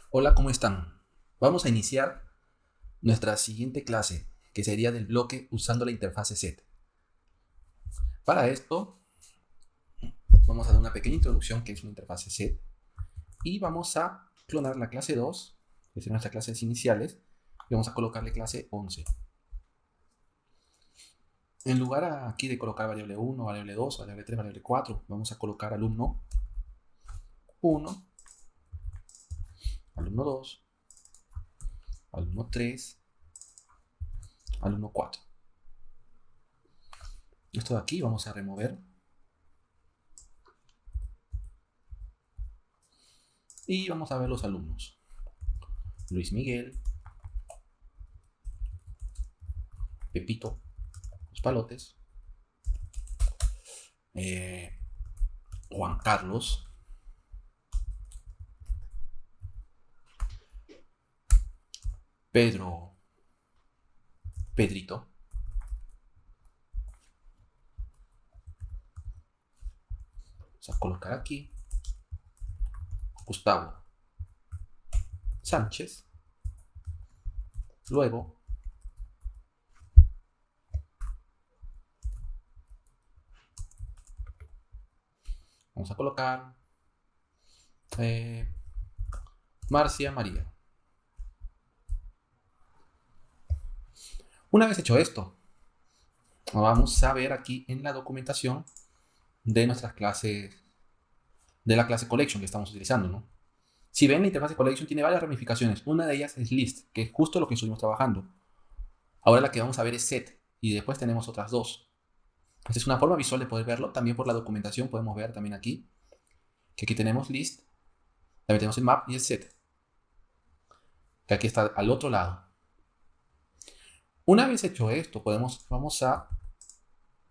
Hola, ¿cómo están? Vamos a iniciar nuestra siguiente clase, que sería del bloque usando la interfase set. Para esto, vamos a dar una pequeña introducción que es una interfase set y vamos a clonar la clase 2, que es nuestras clases iniciales, y vamos a colocarle clase 11. En lugar aquí de colocar variable 1, variable 2, variable 3, variable 4, vamos a colocar alumno 1, alumno 2, alumno 3, alumno 4. Esto de aquí vamos a remover y vamos a ver los alumnos. Luis Miguel, Pepito, los palotes, Juan Carlos, Pedro, Pedrito, vamos a colocar aquí, Gustavo Sánchez, luego vamos a colocar Marcia María. Una vez hecho esto, vamos a ver aquí en la documentación de nuestras clases, de la clase collection que estamos utilizando, ¿no? Si ven, la interfaz collection tiene varias ramificaciones. Una de ellas es list, que es justo lo que estuvimos trabajando. Ahora la que vamos a ver es set, y después tenemos otras dos. Esta es una forma visual de poder verlo. También por la documentación podemos ver también aquí, que aquí tenemos list, también tenemos el map y el set, que aquí está al otro lado. Una vez hecho esto, vamos a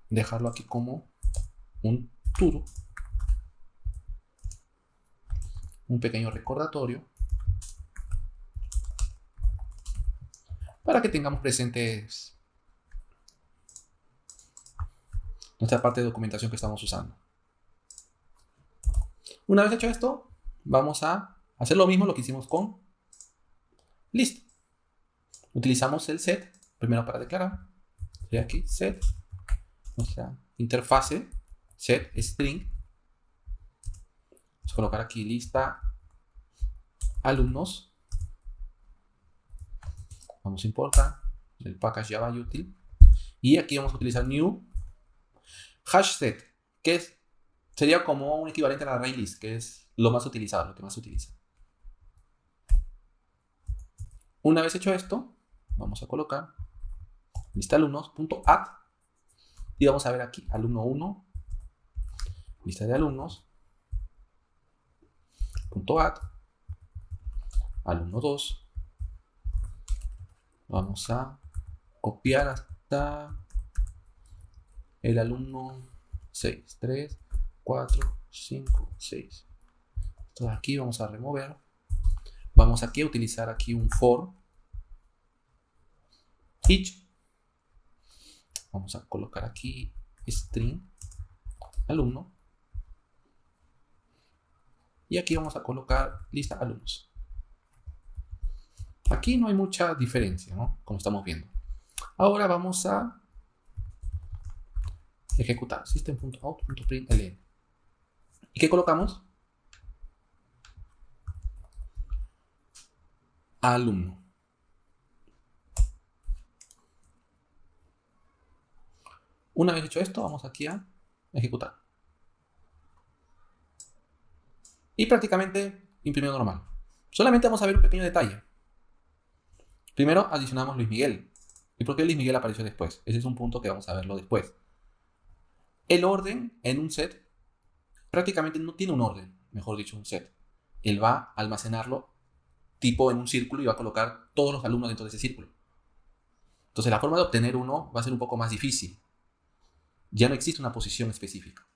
dejarlo aquí como un todo, un pequeño recordatorio, para que tengamos presentes nuestra parte de documentación que estamos usando. Una vez hecho esto, vamos a hacer lo mismo lo que hicimos con list. Utilizamos el set primero para declarar. Sería aquí set, nuestra interfase, set string. Vamos a colocar aquí lista alumnos. Vamos a importar el package Java util. Y aquí vamos a utilizar new hash set, que sería como un equivalente a la array list, que es lo más utilizado, lo que más se utiliza. Una vez hecho esto, vamos a colocar lista alumnos.add y vamos a ver aquí alumno 1, lista de alumnos, .add, alumno 2. Vamos a copiar hasta el alumno 6, 3, 4, 5, 6. Entonces aquí vamos a remover. Vamos aquí a utilizar aquí un for each. Vamos a colocar aquí string alumno. Y aquí vamos a colocar lista alumnos. Aquí no hay mucha diferencia, ¿no? Como estamos viendo. Ahora vamos a ejecutar system.out.println. ¿Y qué colocamos? Alumno. Una vez hecho esto, vamos aquí a ejecutar. Y prácticamente imprimió normal. Solamente vamos a ver un pequeño detalle. Primero adicionamos Luis Miguel. ¿Y por qué Luis Miguel apareció después? Ese es un punto que vamos a verlo después. El orden en un set prácticamente no tiene un orden, mejor dicho, un set. Él va a almacenarlo tipo en un círculo y va a colocar todos los alumnos dentro de ese círculo. Entonces la forma de obtener uno va a ser un poco más difícil. Ya no existe una posición específica.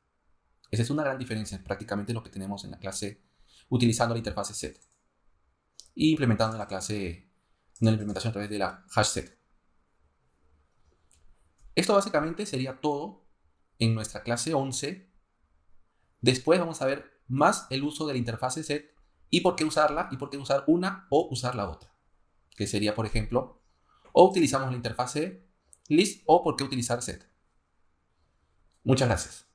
Esa es una gran diferencia prácticamente en lo que tenemos en la clase utilizando la interfase set y implementando en la clase, en la implementación a través de la hash set. Esto básicamente sería todo en nuestra clase 11. Después vamos a ver más el uso de la interfase set ¿Y por qué usarla? ¿Y por qué usar una o usar la otra? Que sería, por ejemplo, o utilizamos la interfase list o por qué utilizar set. Muchas gracias.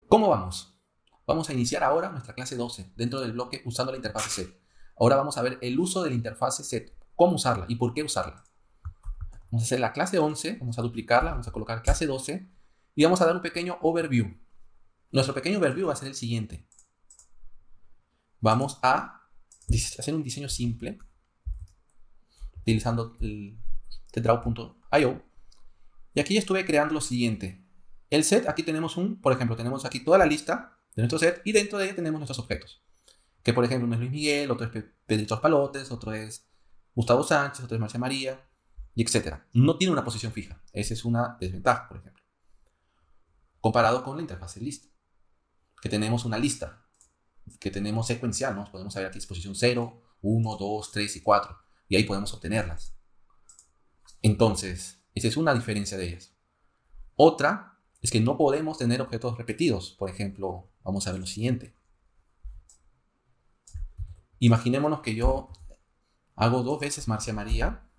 ¿Cómo vamos? Vamos a iniciar ahora nuestra clase 12 dentro del bloque usando la interfase set. Ahora vamos a ver el uso de la interfase set, cómo usarla y por qué usarla. Vamos a hacer la clase 11, vamos a duplicarla, vamos a colocar clase 12 y vamos a dar un pequeño overview. Nuestro pequeño overview va a ser el siguiente. Vamos a hacer un diseño simple utilizando el tedraw.io y aquí estuve creando lo siguiente. El set, aquí tenemos por ejemplo, tenemos aquí toda la lista de nuestro set y dentro de ella tenemos nuestros objetos. Que por ejemplo uno es Luis Miguel, otro es Pedrito Palotes, otro es Gustavo Sánchez, otro es Marcia María, y etc. No tiene una posición fija. Esa es una desventaja, por ejemplo. Comparado con la interfaz list, que tenemos una lista, que tenemos secuencial, ¿no? Podemos saber aquí es posición 0, 1, 2, 3 y 4. Y ahí podemos obtenerlas. Entonces, esa es una diferencia de ellas. Otra es que no podemos tener objetos repetidos. Por ejemplo, vamos a ver lo siguiente. Imaginémonos que yo hago 2 veces Marcia María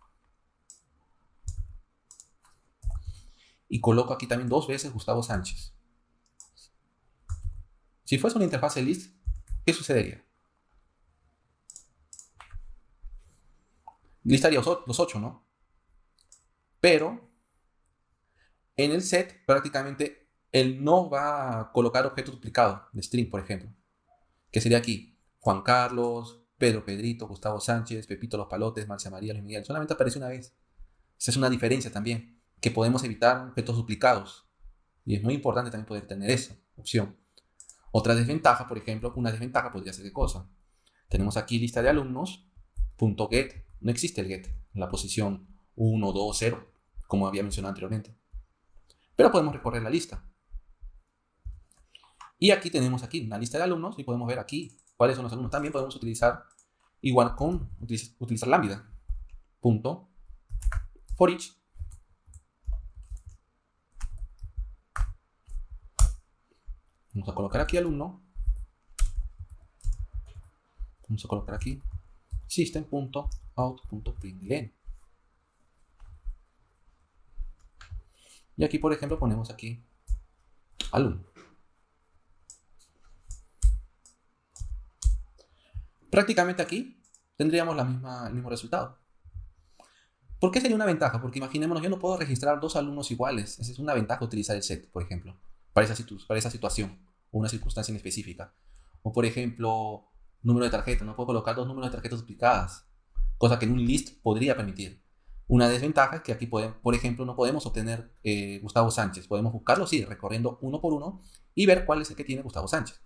y coloco aquí también 2 veces Gustavo Sánchez. Si fuese una interfaz list, ¿qué sucedería? Listaría los 8, ¿no? Pero en el set prácticamente él no va a colocar objetos duplicados de string, por ejemplo. Que sería aquí Juan Carlos, Pedro Pedrito, Gustavo Sánchez, Pepito Los Palotes, Marcia María, Luis Miguel. Solamente aparece una vez. Esa es una diferencia también, que podemos evitar objetos duplicados. Y es muy importante también poder tener esa opción. Otra desventaja, por ejemplo, una desventaja podría ser ¿qué cosa? Tenemos aquí lista de alumnos, .get. No existe el get en la posición 1, 2, 0, como había mencionado anteriormente. Pero podemos recorrer la lista. Y aquí tenemos aquí una lista de alumnos y podemos ver aquí cuáles son los alumnos. También podemos utilizar igual con utilizar lambda. Punto for each. Vamos a colocar aquí alumno. Vamos a colocar aquí system.out.println. Y aquí, por ejemplo, ponemos aquí alumno. Prácticamente aquí tendríamos el mismo resultado. ¿Por qué sería una ventaja? Porque imaginémonos, yo no puedo registrar 2 alumnos iguales. Esa es una ventaja utilizar el set, por ejemplo, para esa situación o una circunstancia en específica. O por ejemplo, número de tarjeta. No puedo colocar 2 números de tarjetas duplicadas, cosa que en un list podría permitir. Una desventaja es que aquí, por ejemplo, no podemos obtener Gustavo Sánchez. Podemos buscarlo, sí, recorriendo uno por uno y ver cuál es el que tiene Gustavo Sánchez.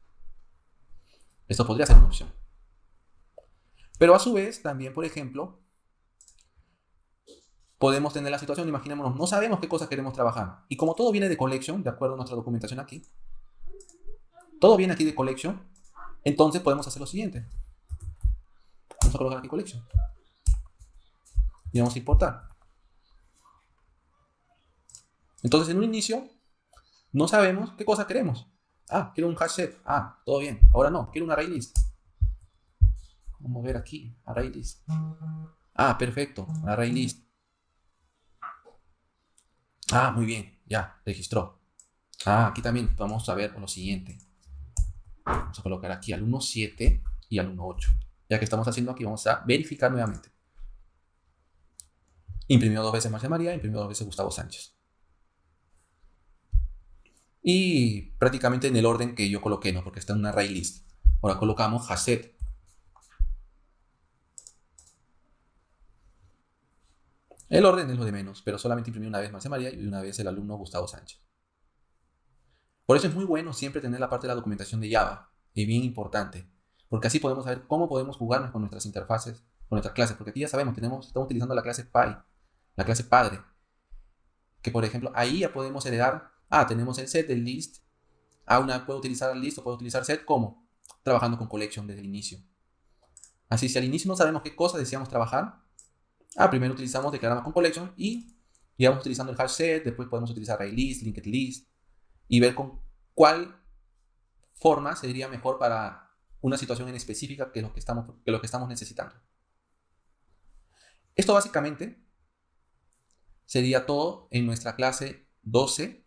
Esto podría ser una opción. Pero a su vez, también, por ejemplo, podemos tener la situación, imaginémonos, no sabemos qué cosas queremos trabajar. Y como todo viene de collection, de acuerdo a nuestra documentación aquí, todo viene aquí de collection, entonces podemos hacer lo siguiente. Vamos a colocar aquí collection. Y vamos a importar. Entonces, en un inicio, no sabemos qué cosa queremos. Ah, quiero un hash set. Ah, todo bien. Ahora no, quiero un array list. Vamos a ver aquí, array list. Ah, perfecto, array list. Ah, muy bien, ya, registró. Ah, aquí también vamos a ver lo siguiente. Vamos a colocar aquí al 1.7 y al 1.8. Ya que estamos haciendo aquí, vamos a verificar nuevamente. Imprimió 2 veces Marcia María, imprimió 2 veces Gustavo Sánchez. Y prácticamente en el orden que yo coloqué, ¿no? Porque está en una array list. Ahora colocamos hashset. El orden es lo de menos, pero solamente imprimí una vez Marcia María y una vez el alumno Gustavo Sánchez. Por eso es muy bueno siempre tener la parte de la documentación de Java. Es bien importante. Porque así podemos saber cómo podemos jugarnos con nuestras interfaces, con nuestras clases. Porque aquí ya sabemos, estamos utilizando la clase Py, la clase padre. Que por ejemplo, ahí ya podemos heredar. Ah, tenemos el set, el list. puedo utilizar list o puedo utilizar set, ¿cómo? Trabajando con collection desde el inicio. Así, si al inicio no sabemos qué cosa deseamos trabajar, primero declaramos con collection y vamos utilizando el hash set, después podemos utilizar arraylist, linked list y ver con cuál forma sería mejor para una situación en específica que lo que estamos necesitando. Esto básicamente sería todo en nuestra clase 12.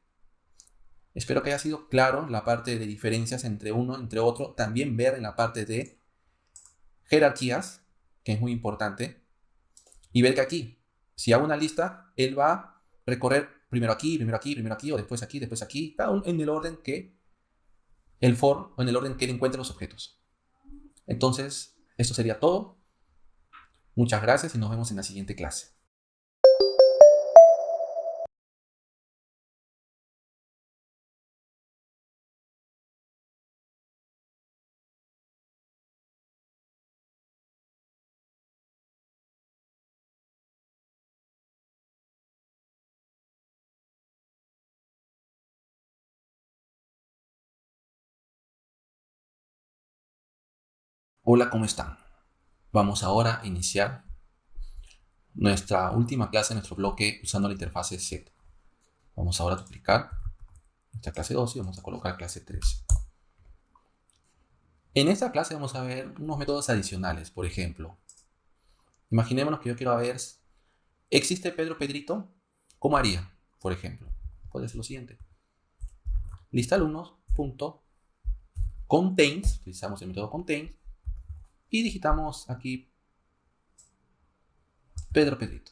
Espero que haya sido claro la parte de diferencias entre uno, entre otro. También ver en la parte de jerarquías, que es muy importante. Y ver que aquí, si hago una lista, él va a recorrer primero aquí, o después aquí, cada uno en el orden que el for, o en el orden que él encuentre los objetos. Entonces, esto sería todo. Muchas gracias y nos vemos en la siguiente clase. Hola, ¿cómo están? Vamos ahora a iniciar nuestra última clase, nuestro bloque usando la interfase set. Vamos ahora a duplicar nuestra clase 2 y vamos a colocar clase 3. En esta clase vamos a ver unos métodos adicionales. Por ejemplo, imaginémonos que yo quiero ver, ¿existe Pedro Pedrito? ¿Cómo haría? Por ejemplo, puede ser lo siguiente. Lista alumnos.contains, utilizamos el método contains y digitamos aquí Pedro Pedrito.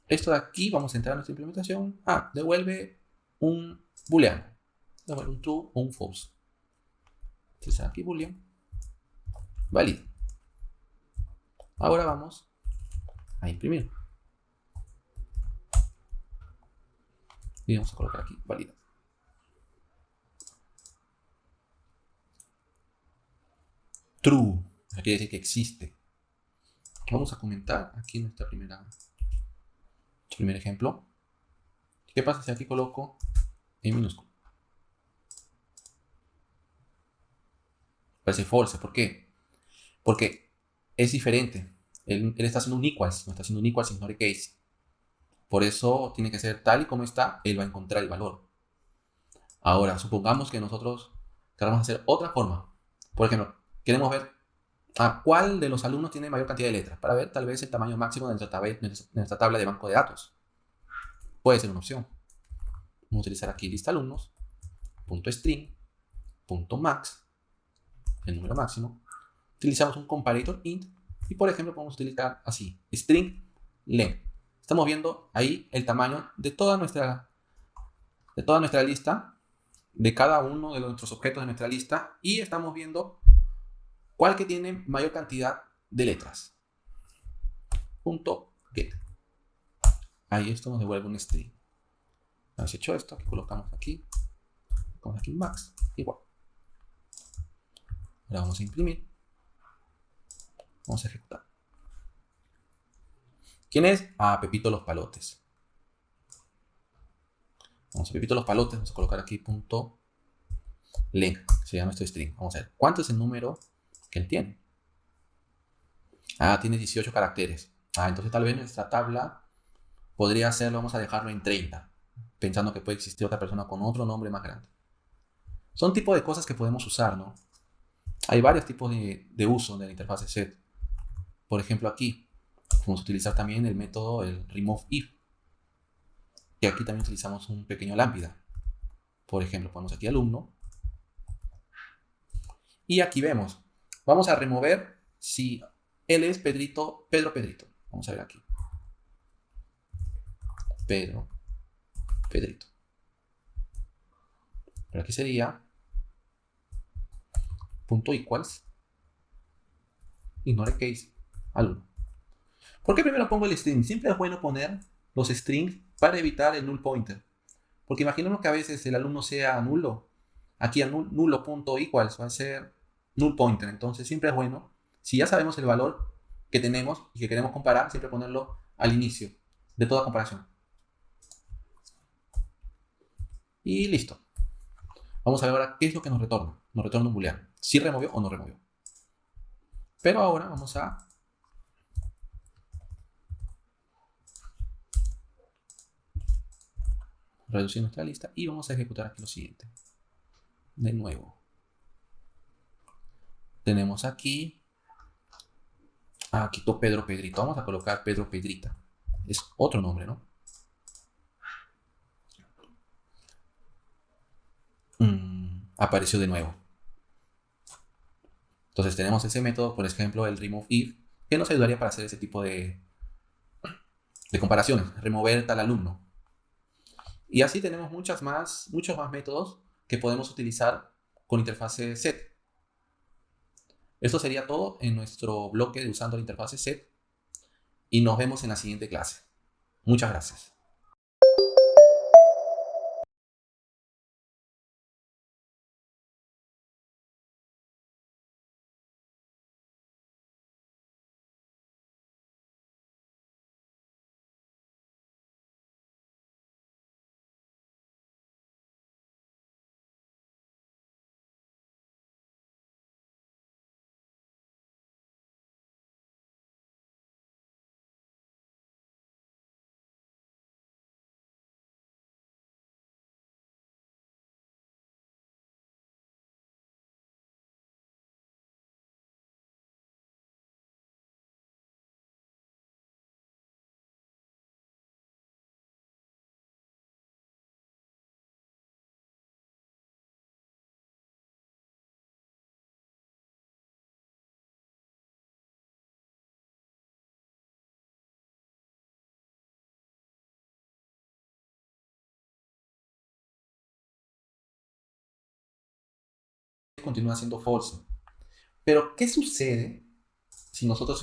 Esto de aquí, vamos a entrar a nuestra implementación. Devuelve un booleano. Devuelve un true o un false. Entonces aquí boolean. Válido. Ahora vamos a imprimir. Y vamos a colocar aquí válido. True. Eso quiere decir que existe. Vamos a comentar aquí nuestro primer ejemplo. ¿Qué pasa si aquí coloco en minúsculo? Parece false. ¿Por qué? Porque es diferente. Él está haciendo un equals, no está haciendo un equals ignore case. Por eso tiene que ser tal y como está, él va a encontrar el valor. Ahora, supongamos que nosotros queramos hacer otra forma. Por ejemplo, queremos ver cuál de los alumnos tiene mayor cantidad de letras, para ver tal vez el tamaño máximo de nuestra tabla de banco de datos. Puede ser una opción. Vamos a utilizar aquí lista alumnos, .string, .max, el número máximo. Utilizamos un comparator int y por ejemplo podemos utilizar así, string length. Estamos viendo ahí el tamaño de toda nuestra lista, de cada uno de nuestros objetos de nuestra lista, y estamos viendo cuál que tiene mayor cantidad de letras. .get. Ahí esto nos devuelve un string. Una vez hecho esto, colocamos aquí max, igual. Ahora vamos a imprimir. Vamos a ejecutar. ¿Quién es? Pepito Los Palotes. Vamos a Pepito Los Palotes, vamos a colocar aquí .length, que se llama nuestro string. Vamos a ver, ¿cuánto es el número que él tiene? Tiene 18 caracteres. Entonces tal vez nuestra tabla podría hacerlo, vamos a dejarlo en 30, pensando que puede existir otra persona con otro nombre más grande. Son tipos de cosas que podemos usar, ¿no? Hay varios tipos de uso de la interfaz set. Por ejemplo, aquí vamos a utilizar también el método, el remove if. Y aquí también utilizamos un pequeño lámpida. Por ejemplo, ponemos aquí alumno. Y aquí vemos, vamos a remover si él es Pedro Pedrito. Vamos a ver aquí. Pedrito. Pero aquí sería .equals ignore case alumno. ¿Por qué primero pongo el string? Siempre es bueno poner los strings para evitar el null pointer. Porque imaginemos que a veces el alumno sea nulo. Aquí el nulo.equals va a ser null pointer. Entonces siempre es bueno, si ya sabemos el valor que tenemos y que queremos comparar, siempre ponerlo al inicio de toda comparación. Y listo. Vamos a ver ahora qué es lo que nos retorna. Nos retorna un booleano. Si removió o no removió. Pero ahora vamos a reducir nuestra lista y vamos a ejecutar aquí lo siguiente. De nuevo. Tenemos aquí quitó Pedro Pedrito. Vamos a colocar Pedro Pedrita. Es otro nombre, ¿no? Apareció de nuevo. Entonces tenemos ese método, por ejemplo, el remove if, que nos ayudaría para hacer ese tipo de comparaciones, remover tal alumno. Y así tenemos muchos más métodos que podemos utilizar con interfase set. Esto sería todo en nuestro bloque de usando la interfase set y nos vemos en la siguiente clase. Muchas gracias. Continúa siendo false. Pero, ¿qué sucede si nosotros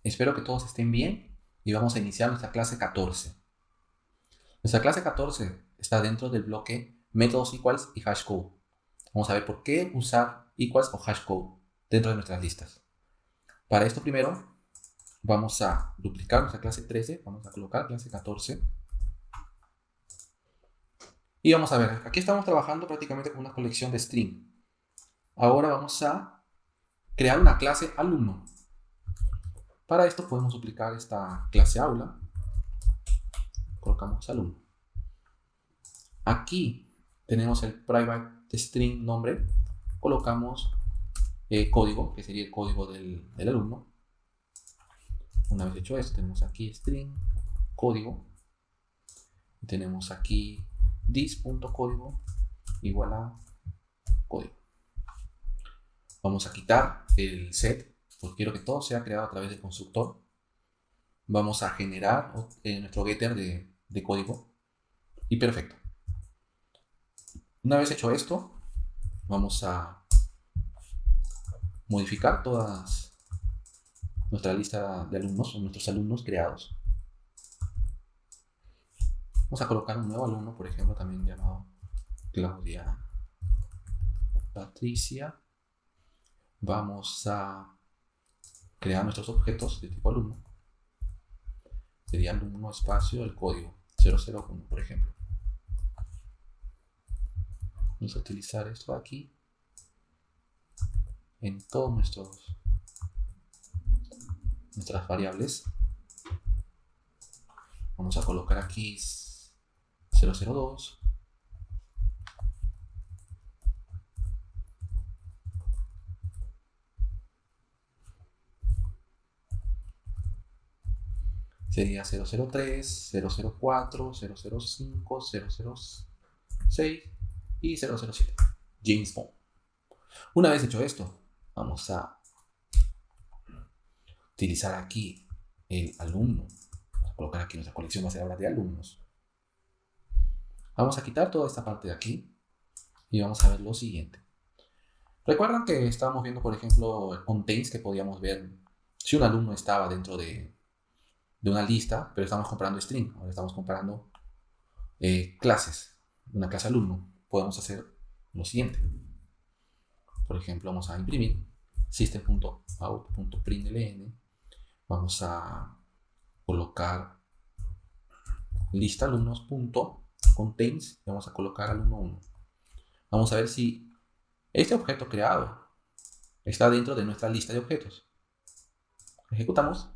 espero que todos estén bien y vamos a iniciar nuestra clase 14. Nuestra clase 14 está dentro del bloque métodos equals y hashcode. Vamos a ver por qué usar equals o hashcode dentro de nuestras listas. Para esto primero vamos a duplicar nuestra clase 13, vamos a colocar clase 14 y vamos a ver, aquí estamos trabajando prácticamente con una colección de string. Ahora vamos a crear una clase alumno. Para esto podemos duplicar esta clase aula, colocamos alumno. Aquí tenemos el private string nombre, colocamos código, que sería el código del alumno. Una vez hecho esto, tenemos aquí string, código, y tenemos aquí this.código igual a código. Vamos a quitar el set, porque quiero que todo sea creado a través del constructor. Vamos a generar nuestro getter de código y perfecto. Una vez hecho esto, vamos a modificar todas nuestra lista de alumnos, o nuestros alumnos creados. Vamos a colocar un nuevo alumno, por ejemplo, también llamado Claudia Patricia. Vamos a crear nuestros objetos de tipo alumno. Sería alumno espacio el código 001, por ejemplo. Vamos a utilizar esto aquí en todos nuestras variables. Vamos a colocar aquí 002. Sería 003, 004, 005, 006 y 007. James Bond. Una vez hecho esto, vamos a utilizar aquí el alumno. Vamos a colocar aquí nuestra colección va a ser ahora de alumnos. Vamos a quitar toda esta parte de aquí y vamos a ver lo siguiente. Recuerdan que estábamos viendo, por ejemplo, el contains, que podíamos ver si un alumno estaba dentro de una lista, pero estamos comparando string. Ahora estamos comparando clases, una clase alumno. Podemos hacer lo siguiente. Por ejemplo, vamos a imprimir system.out.println. Vamos a colocar lista alumnos.contains y vamos a colocar alumno 1. Vamos a ver si este objeto creado está dentro de nuestra lista de objetos. Ejecutamos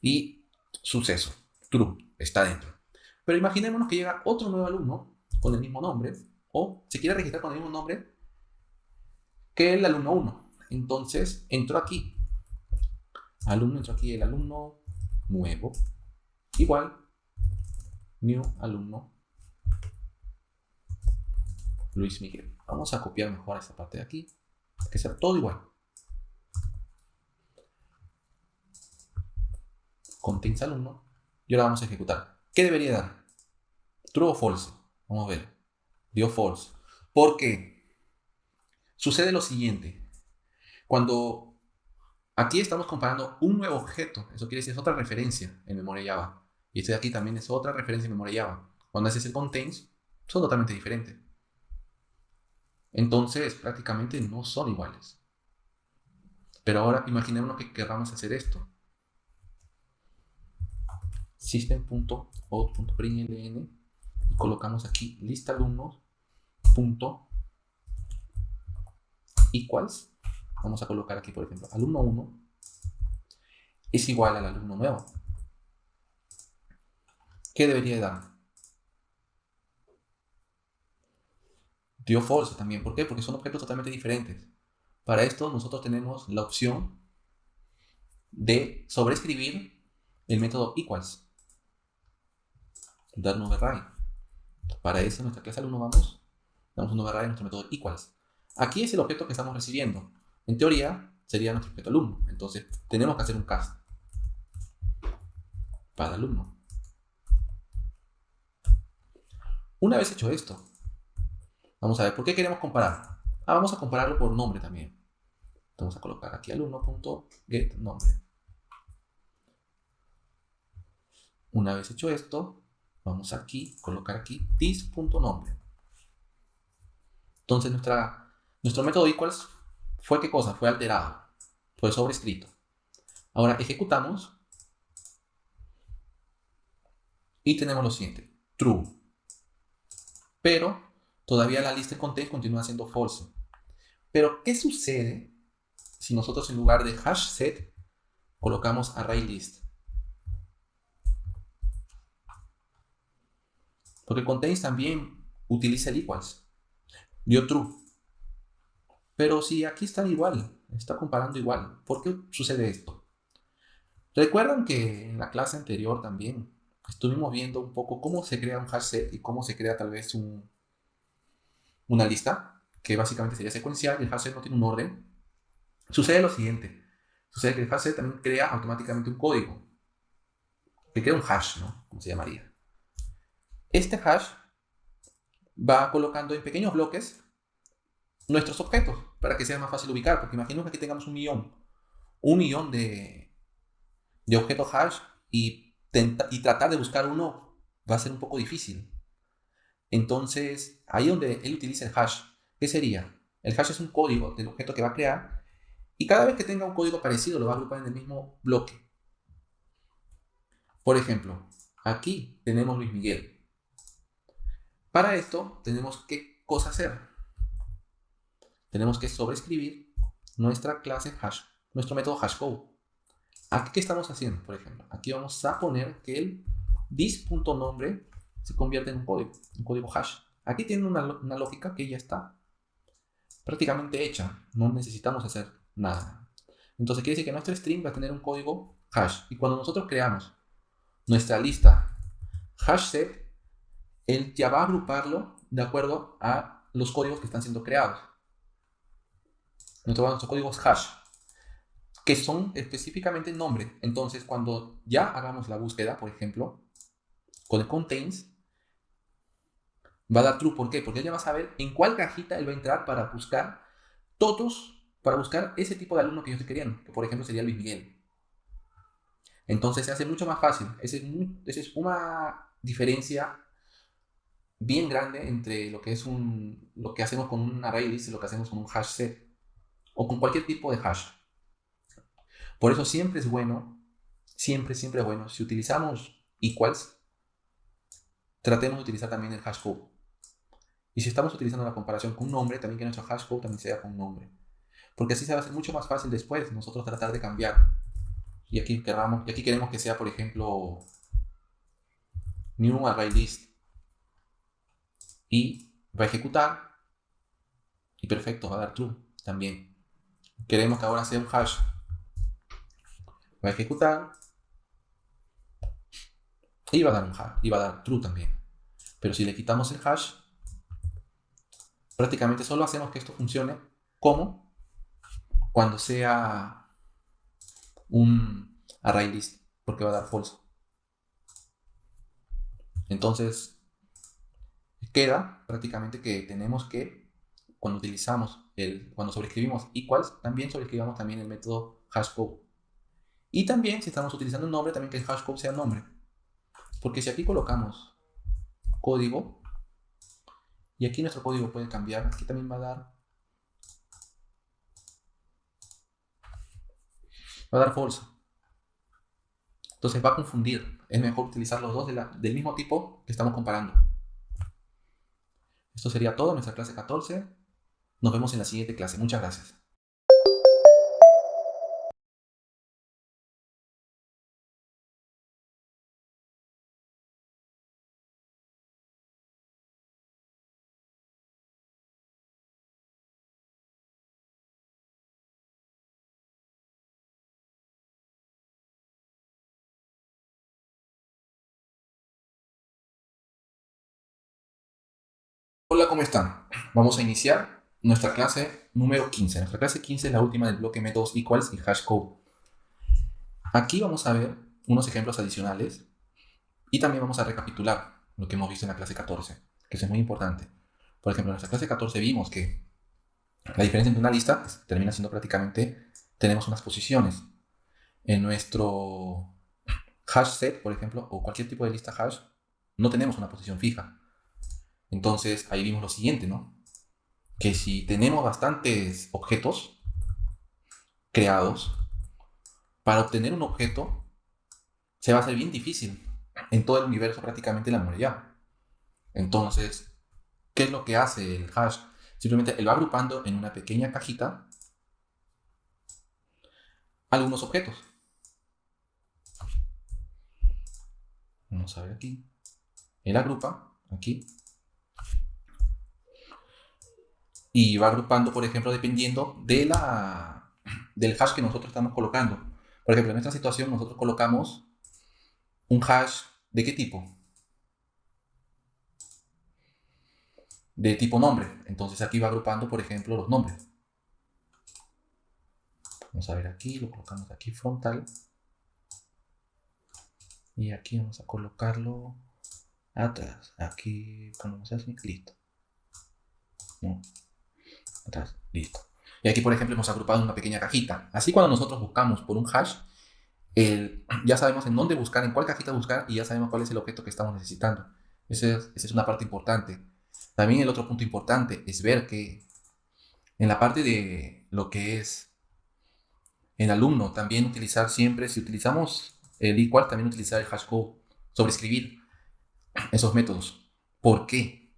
y suceso, true, está dentro. Pero imaginémonos que llega otro nuevo alumno con el mismo nombre, o se quiere registrar con el mismo nombre que el alumno 1. Entonces entró aquí, entró aquí el alumno nuevo, igual, new alumno Luis Miguel. Vamos a copiar mejor esta parte de aquí, que sea todo igual. Contains alumno, y ahora vamos a ejecutar. ¿Qué debería dar? ¿True o false? Vamos a ver. Dio false. ¿Por qué? Sucede lo siguiente. Cuando aquí estamos comparando un nuevo objeto, eso quiere decir es otra referencia en memoria Java. Y este de aquí también es otra referencia en memoria Java. Cuando haces el contains, son totalmente diferentes. Entonces, prácticamente no son iguales. Pero ahora imaginémonos que queramos hacer esto. System.out.println y colocamos aquí lista alumnos equals. Vamos a colocar aquí, por ejemplo, alumno 1 es igual al alumno nuevo. ¿Qué debería dar? Dio false también. ¿Por qué? Porque son objetos totalmente diferentes. Para esto nosotros tenemos la opción de sobreescribir el método equals. Dar un override. Para eso en nuestra clase alumno damos un override a nuestro método equals. Aquí es el objeto que estamos recibiendo. En teoría sería nuestro objeto alumno. Entonces tenemos que hacer un cast para alumno. Una vez hecho esto, vamos a ver por qué queremos comparar. Vamos a compararlo por nombre también. Vamos a colocar aquí alumno.getNombre. Una vez hecho esto, vamos aquí, colocar aquí this.nombre. Entonces nuestro método equals fue ¿qué cosa? Fue alterado, fue sobrescrito. Ahora ejecutamos y tenemos lo siguiente, true. Pero todavía la lista de contains continúa siendo false. Pero ¿qué sucede si nosotros en lugar de hash set colocamos ArrayList? Porque contains también utiliza el equals. Dio true. Pero si aquí está igual, está comparando igual, ¿por qué sucede esto? Recuerdan que en la clase anterior también estuvimos viendo un poco cómo se crea un hash set y cómo se crea tal vez una lista, que básicamente sería secuencial y el hash set no tiene un orden. Sucede lo siguiente. Sucede que el hash set también crea automáticamente un código, que crea un hash, ¿no? Como se llamaría. Este hash va colocando en pequeños bloques nuestros objetos para que sea más fácil ubicar, porque imaginemos que aquí tengamos un millón de objetos hash y tratar de buscar uno va a ser un poco difícil. Entonces, ahí donde él utiliza el hash, ¿qué sería? El hash es un código del objeto que va a crear y cada vez que tenga un código parecido lo va a agrupar en el mismo bloque. Por ejemplo, aquí tenemos Luis Miguel. Para esto tenemos ¿qué cosa hacer? Tenemos que sobreescribir nuestra clase hash, nuestro método hashCode. Aquí, ¿qué estamos haciendo? Por ejemplo, aquí vamos a poner que el this.nombre se convierte en un código hash. Aquí tiene una lógica que ya está prácticamente hecha. No necesitamos hacer nada. Entonces quiere decir que nuestro string va a tener un código hash. Y cuando nosotros creamos nuestra lista hash set, él ya va a agruparlo de acuerdo a los códigos que están siendo creados. Nuestros códigos hash, que son específicamente el nombre. Entonces, cuando ya hagamos la búsqueda, por ejemplo, con el contains, Va a dar true. ¿Por qué? Porque él ya va a saber en cuál cajita él va a entrar para buscar para buscar ese tipo de alumno que yo estoy queriendo, que por ejemplo sería Luis Miguel. Entonces se hace mucho más fácil. Esa es una diferencia bien grande entre lo que hacemos con un array list y lo que hacemos con un hash set o con cualquier tipo de hash. Por eso siempre es bueno, siempre es bueno, si utilizamos equals, tratemos de utilizar también el hash code. Y si estamos utilizando la comparación con un nombre, también que nuestro hash code también sea con un nombre. Porque así se va a hacer mucho más fácil después nosotros tratar de cambiar. Y aquí queremos que sea, por ejemplo, new array list. Y va a ejecutar. Y perfecto, va a dar true también. Queremos que ahora sea un hash. Va a ejecutar. Y va a dar un hash. Y va a dar true también. Pero si le quitamos el hash, prácticamente solo hacemos que esto funcione como cuando sea un array list, porque va a dar false. Entonces, queda prácticamente que tenemos que, cuando sobreescribimos equals, también sobreescribamos también el método hashCode. Y también, si estamos utilizando un nombre, también que el hashCode sea nombre. Porque si aquí colocamos código, y aquí nuestro código puede cambiar, aquí también va a dar false. Entonces va a confundir. Es mejor utilizar los dos del mismo tipo que estamos comparando. Esto sería todo en nuestra clase 14. Nos vemos en la siguiente clase. Muchas gracias. Hola, ¿cómo están? Vamos a iniciar nuestra clase número 15. Nuestra clase 15 es la última del bloque métodos equals y hashcode. Aquí vamos a ver unos ejemplos adicionales y también vamos a recapitular lo que hemos visto en la clase 14, que eso es muy importante. Por ejemplo, en nuestra clase 14 vimos que la diferencia entre una lista termina siendo prácticamente, tenemos unas posiciones. En nuestro hash set, por ejemplo, o cualquier tipo de lista hash, no tenemos una posición fija. Entonces ahí vimos lo siguiente, ¿no? Que si tenemos bastantes objetos creados, para obtener un objeto se va a hacer bien difícil en todo el universo prácticamente la memoria. Entonces, ¿qué es lo que hace el hash? Simplemente él va agrupando en una pequeña cajita algunos objetos. Vamos a ver aquí. Él agrupa aquí y va agrupando, por ejemplo, dependiendo del hash que nosotros estamos colocando. Por ejemplo, en esta situación nosotros colocamos un hash ¿de qué tipo? De tipo nombre. Entonces aquí va agrupando, por ejemplo, los nombres. Vamos a ver aquí, lo colocamos aquí frontal. Y aquí vamos a colocarlo atrás. Aquí ponemos así, listo. No, atrás, listo. Y aquí, por ejemplo, hemos agrupado en una pequeña cajita. Así cuando nosotros buscamos por un hash, ya sabemos en dónde buscar, en cuál cajita buscar y ya sabemos cuál es el objeto que estamos necesitando. Esa es una parte importante. También el otro punto importante es ver que en la parte de lo que es el alumno, también utilizar siempre, si utilizamos el equal, también utilizar el hashcode, sobreescribir esos métodos. ¿Por qué?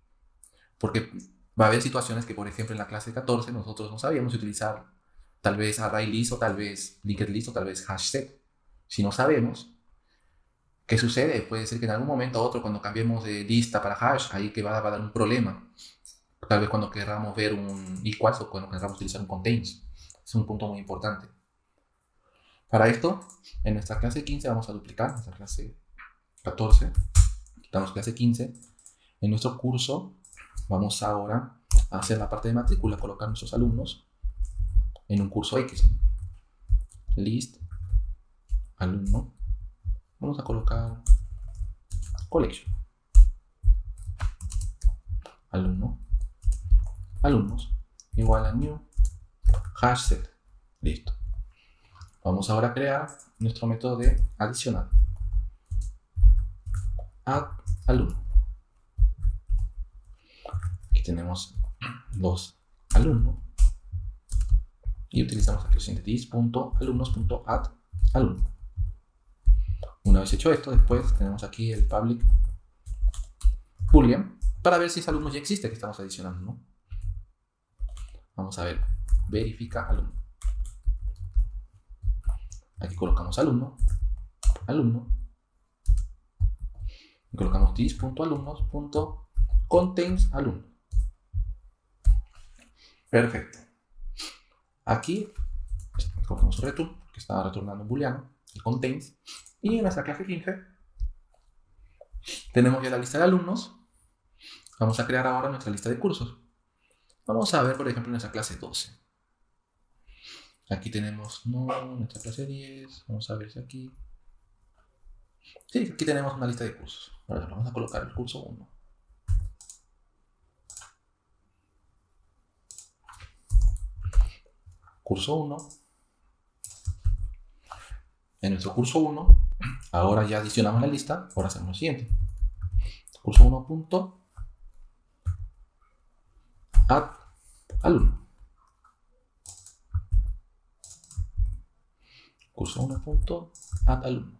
Porque va a haber situaciones que, por ejemplo, en la clase 14 nosotros no sabíamos utilizar tal vez array list o tal vez linked list o tal vez hash set. Si no sabemos, ¿qué sucede? Puede ser que en algún momento u otro, cuando cambiemos de lista para hash, ahí que va a dar un problema. Tal vez cuando queramos ver un equals o cuando queramos utilizar un contains. Es un punto muy importante. Para esto, en nuestra clase 15 vamos a duplicar nuestra clase 14. Quitamos clase 15. En nuestro curso vamos ahora a hacer la parte de matrícula, colocar nuestros alumnos en un curso X. List, alumno. Vamos a colocar collection. alumno, alumnos, igual a new hash set. Listo. Vamos ahora a crear nuestro método de adicionar. Add alumno. Aquí tenemos los alumnos y utilizamos aquí el siguiente this.alumnos.add alumno. Una vez hecho esto, después tenemos aquí el public boolean para ver si ese alumno ya existe que estamos adicionando, ¿no? Vamos a ver, verifica alumno. Aquí colocamos alumno, alumno, y colocamos this.alumnos.contains alumno. Perfecto. Aquí colocamos return, que está retornando un booleano, el contains, y en nuestra clase 15 tenemos ya la lista de alumnos. Vamos a crear ahora nuestra lista de cursos. Vamos a ver, por ejemplo, nuestra clase 12. Aquí tenemos nuestra clase 10. Vamos a ver si aquí. Sí, aquí tenemos una lista de cursos. Ahora vamos a colocar el curso 1. Curso 1. En nuestro curso 1, ahora ya adicionamos la lista. Ahora hacemos lo siguiente. Curso 1. Add alumno. Curso 1.add alumno.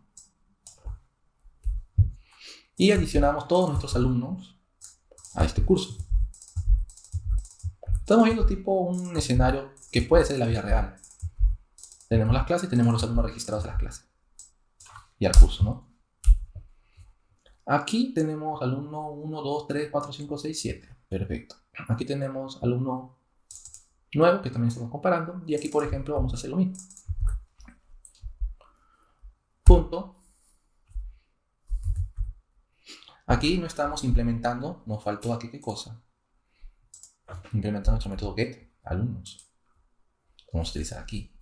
Y adicionamos todos nuestros alumnos a este curso. Estamos viendo tipo un escenario que puede ser la vida real. Tenemos las clases y tenemos los alumnos registrados a las clases. Y al curso, ¿no? Aquí tenemos alumno 1, 2, 3, 4, 5, 6, 7. Perfecto. Aquí tenemos alumno nuevo que también estamos comparando. Y aquí, por ejemplo, vamos a hacer lo mismo. Punto. Aquí no estamos implementando, nos faltó aquí qué cosa. Implementando nuestro método get alumnos. Vamos a utilizar aquí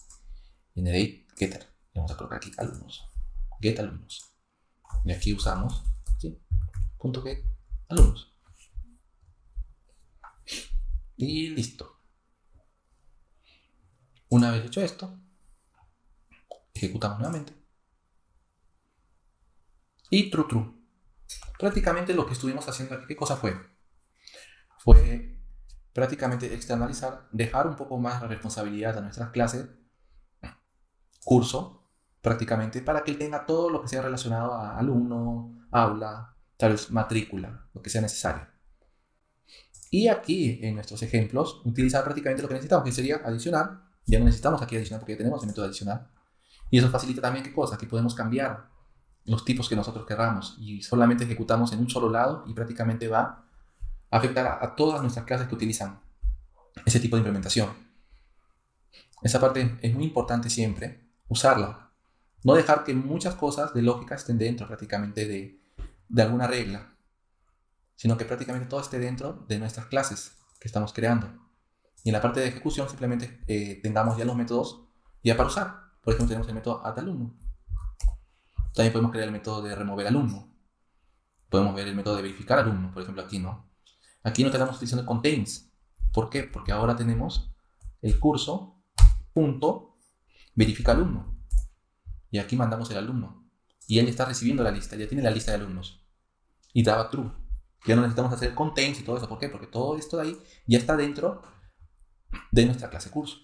generate getter. Vamos a colocar aquí alumnos. Get alumnos. Y aquí usamos ¿sí? Punto get alumnos. Y listo. Una vez hecho esto, ejecutamos nuevamente. Y true. Prácticamente lo que estuvimos haciendo aquí, ¿qué cosa fue? Fue prácticamente externalizar, dejar un poco más la responsabilidad a nuestras clases, curso, prácticamente, para que él tenga todo lo que sea relacionado a alumno, aula, tal vez matrícula, lo que sea necesario. Y aquí, en nuestros ejemplos, utilizar prácticamente lo que necesitamos, que sería adicionar. Ya no necesitamos aquí adicionar porque ya tenemos el método adicional. Y eso facilita también, ¿qué cosa? Que podemos cambiar los tipos que nosotros querramos y solamente ejecutamos en un solo lado y prácticamente va a afectar a todas nuestras clases que utilizan ese tipo de implementación. Esa parte es muy importante siempre, usarla. No dejar que muchas cosas de lógica estén dentro prácticamente de alguna regla, sino que prácticamente todo esté dentro de nuestras clases que estamos creando. Y en la parte de ejecución simplemente tengamos ya los métodos ya para usar. Por ejemplo, tenemos el método add alumno. También podemos crear el método de remover alumno. Podemos ver el método de verificar alumno, por ejemplo aquí, ¿no? Aquí no estamos utilizando contains. ¿Por qué? Porque ahora tenemos el curso punto verifica alumno. Y aquí mandamos el alumno. Y él está recibiendo la lista, ya tiene la lista de alumnos. Y daba true. Ya no necesitamos hacer contains y todo eso. ¿Por qué? Porque todo esto de ahí ya está dentro de nuestra clase curso.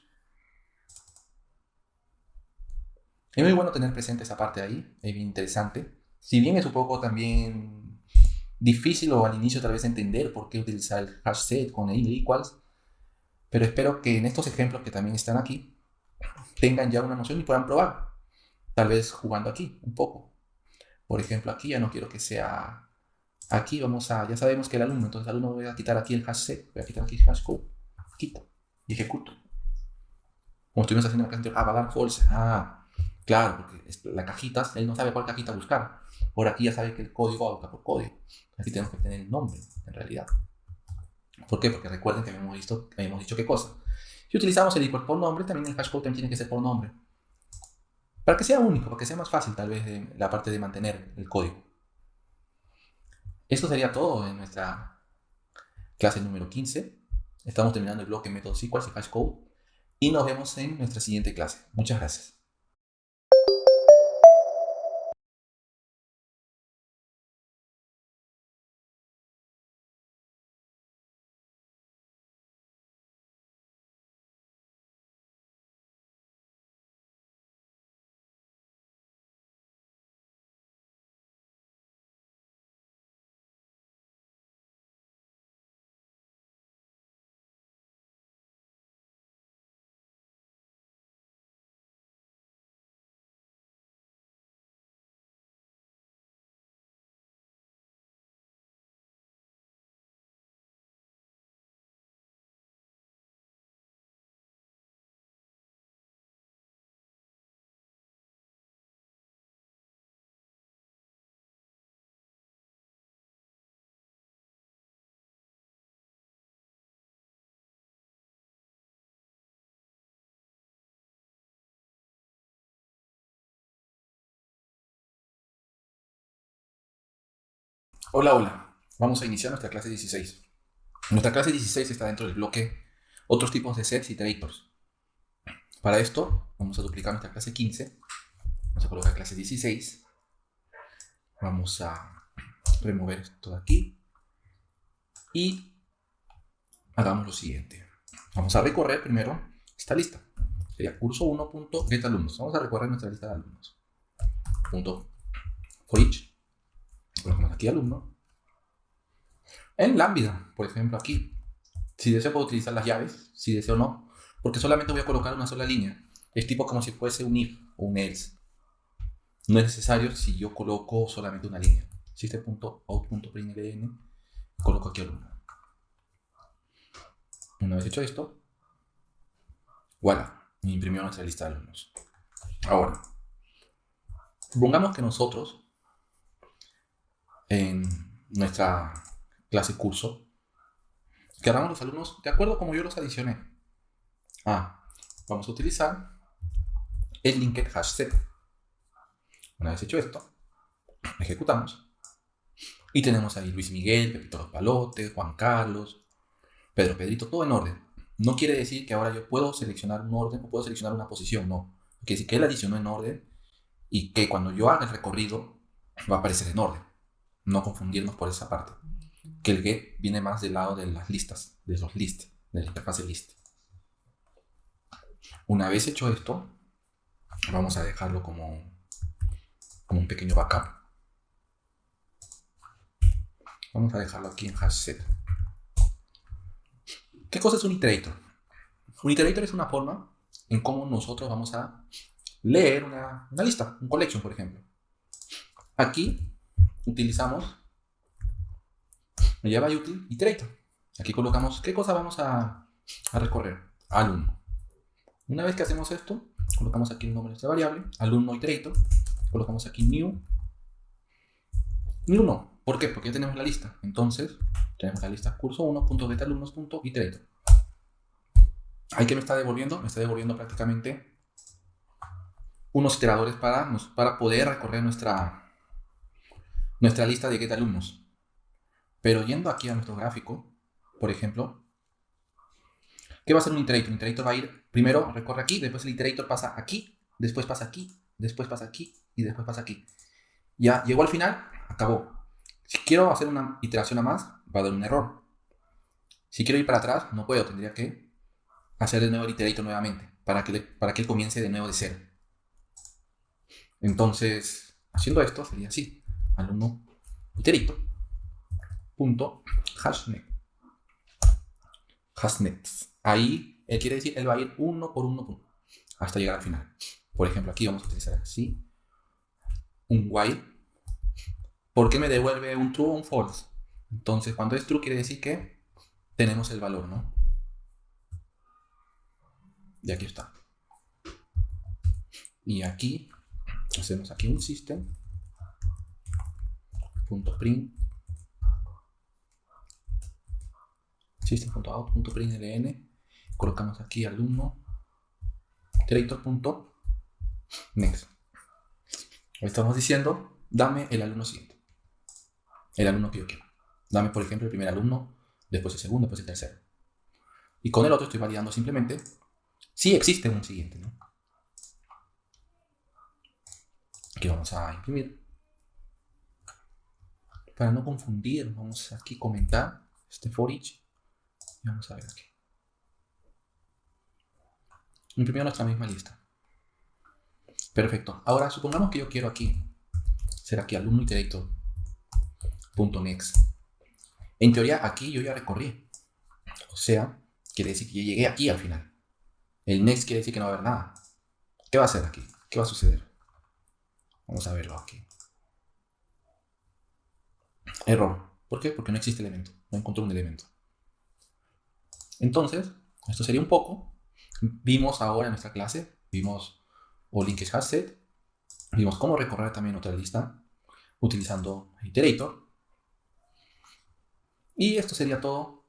Es muy bueno tener presente esa parte ahí, es bien interesante. Si bien es un poco también difícil o al inicio tal vez entender por qué utilizar el hash set con el equals, pero espero que en estos ejemplos que también están aquí tengan ya una noción y puedan probar, tal vez jugando aquí un poco. Por ejemplo, aquí ya no quiero que sea aquí, ya sabemos que el alumno, entonces el alumno voy a quitar aquí el hash set, voy a quitar aquí el hash code, quito y ejecuto. Como estuvimos haciendo en la clase anterior, va a dar false. Claro, porque la cajita, él no sabe cuál cajita buscar. Por aquí ya sabe que el código va a buscar por código. Aquí tenemos que tener el nombre, en realidad. ¿Por qué? Porque recuerden que habíamos dicho qué cosa. Si utilizamos el equal por nombre, también el hashcode también tiene que ser por nombre. Para que sea único, para que sea más fácil tal vez la parte de mantener el código. Esto sería todo en nuestra clase número 15. Estamos terminando el bloque método SQL y Hashcode. Y nos vemos en nuestra siguiente clase. Muchas gracias. Hola, hola. Vamos a iniciar nuestra clase 16. Nuestra clase 16 está dentro del bloque otros tipos de sets y iterators. Para esto, vamos a duplicar nuestra clase 15. Vamos a colocar clase 16. Vamos a remover esto de aquí. Y hagamos lo siguiente. Vamos a recorrer primero esta lista. Sería curso 1.getAlumnos. Vamos a recorrer nuestra lista de alumnos. Punto for each. Colocamos aquí alumno. En Lambda, por ejemplo, aquí. Si deseo puedo utilizar las llaves, si deseo no, porque solamente voy a colocar una sola línea. Es tipo como si fuese un if o un else. No es necesario si yo coloco solamente una línea. System.out.println, coloco aquí alumno. Una vez hecho esto, voilà, me imprimió nuestra lista de alumnos. Ahora, supongamos que nosotros en nuestra clase curso queramos los alumnos de acuerdo como yo los adicioné. Vamos a utilizar el linked hash set. Una vez hecho esto, ejecutamos y tenemos ahí Luis Miguel, Pepito Los Palotes, Juan Carlos, Pedro Pedrito, todo en orden. No quiere decir que ahora yo puedo seleccionar un orden o puedo seleccionar una posición, no. Quiere decir que él adicionó en orden y que cuando yo haga el recorrido va a aparecer en orden. No confundirnos por esa parte. Que el get viene más del lado de las listas, de los lists, de la interfaz list. Una vez hecho esto, vamos a dejarlo como un pequeño backup. Vamos a dejarlo aquí en hash set. ¿Qué cosa es un iterator? Un iterator es una forma en cómo nosotros vamos a leer una lista, un collection, por ejemplo. Aquí utilizamos Java util iterator. Aquí colocamos qué cosa vamos a recorrer. Alumno. Una vez que hacemos esto, colocamos aquí el nombre de esta variable, alumno iterator. Colocamos aquí new. New no. ¿Por qué? Porque ya tenemos la lista. Entonces, tenemos la lista curso 1.getAlumnos.iterator. ¿Ahí qué me está devolviendo? Me está devolviendo prácticamente unos iteradores para poder recorrer nuestra lista de getAlumnos. Pero yendo aquí a nuestro gráfico, por ejemplo, ¿qué va a hacer un iterator? Un iterator va a ir, primero recorre aquí, después el iterator pasa aquí, después pasa aquí, después pasa aquí y después pasa aquí. Ya llegó al final, acabó. Si quiero hacer una iteración a más, va a dar un error. Si quiero ir para atrás, no puedo, tendría que hacer de nuevo el iterator nuevamente, para que él comience de nuevo de cero. Entonces, haciendo esto sería así, alumno iterator punto hashnext. Ahí quiere decir, él va a ir uno por uno hasta llegar al final. Por ejemplo, aquí vamos a utilizar así un while. ¿Por qué me devuelve un true o un false? Entonces, cuando es true quiere decir que tenemos el valor, ¿no? Y aquí está. Y aquí hacemos aquí un system.print system.out.println, colocamos aquí alumno iterator.next. Estamos diciendo, dame el alumno siguiente, el alumno que yo quiero. Dame, por ejemplo, el primer alumno, después el segundo, después el tercero. Y con el otro estoy validando simplemente si existe un siguiente, ¿no? Aquí vamos a imprimir. Para no confundir, vamos aquí a comentar este for each. Y vamos a ver aquí. Imprimimos nuestra misma lista. Perfecto. Ahora supongamos que yo quiero aquí, ser aquí alumno iterator.next. En teoría aquí yo ya recorrí. O sea, quiere decir que ya llegué aquí al final. El next quiere decir que no va a haber nada. ¿Qué va a hacer aquí? ¿Qué va a suceder? Vamos a verlo aquí. Error. ¿Por qué? Porque no existe elemento. No encontró un elemento. Entonces, esto sería un poco. Vimos ahora en nuestra clase, vimos linkage hash set. Vimos cómo recorrer también otra lista utilizando iterator. Y esto sería todo